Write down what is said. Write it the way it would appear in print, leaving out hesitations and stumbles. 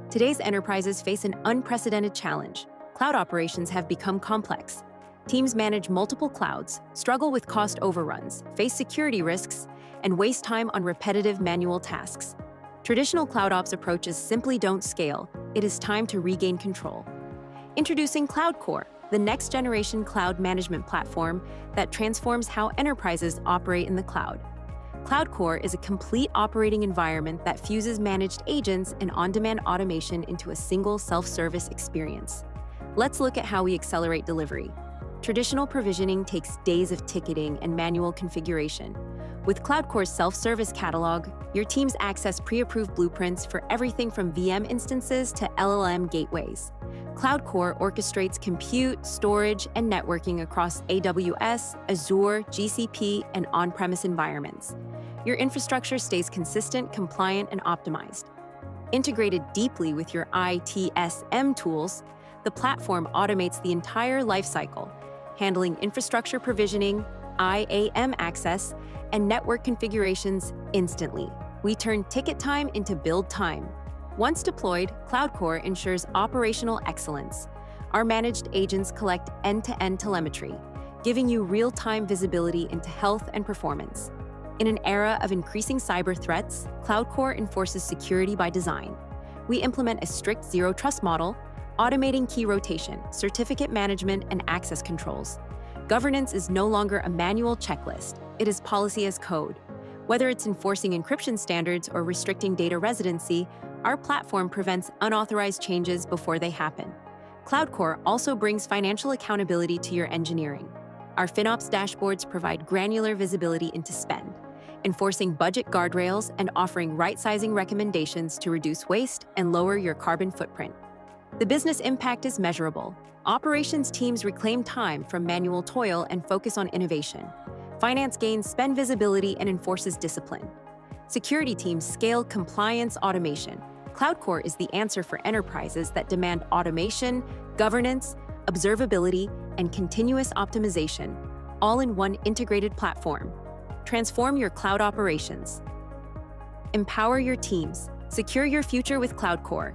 Today's enterprises face an unprecedented challenge. Cloud operations have become complex. Teams manage multiple clouds, struggle with cost overruns, face security risks, and waste time on repetitive manual tasks. Traditional CloudOps approaches simply don't scale. It is time to regain control. Introducing CloudCore, the next-generation cloud management platform that transforms how enterprises operate in the cloud. CloudCore is a complete operating environment that fuses managed agents and on-demand automation into a single self-service experience. Let's look at how we accelerate delivery. Traditional provisioning takes days of ticketing and manual configuration. With CloudCore's self-service catalog, your teams access pre-approved blueprints for everything from VM instances to LLM gateways. CloudCore orchestrates compute, storage, and networking across AWS, Azure, GCP, and on-premise environments. Your infrastructure stays consistent, compliant, and optimized. Integrated deeply with your ITSM tools, the platform automates the entire lifecycle, handling infrastructure provisioning, IAM access, and network configurations instantly. We turn ticket time into build time. Once deployed, CloudCore ensures operational excellence. Our managed agents collect end-to-end telemetry, giving you real-time visibility into health and performance. In an era of increasing cyber threats, CloudCore enforces security by design. We implement a strict zero-trust model, automating key rotation, certificate management, and access controls. Governance is no longer a manual checklist. It is policy as code. Whether it's enforcing encryption standards or restricting data residency, our platform prevents unauthorized changes before they happen. CloudCore also brings financial accountability to your engineering. Our FinOps dashboards provide granular visibility into spend, enforcing budget guardrails and offering right-sizing recommendations to reduce waste and lower your carbon footprint. The business impact is measurable. Operations teams reclaim time from manual toil and focus on innovation. Finance gains spend visibility and enforces discipline. Security teams scale compliance automation. CloudCore is the answer for enterprises that demand automation, governance, observability, and continuous optimization, all in one integrated platform. Transform your cloud operations. Empower your teams. Secure your future with CloudCore.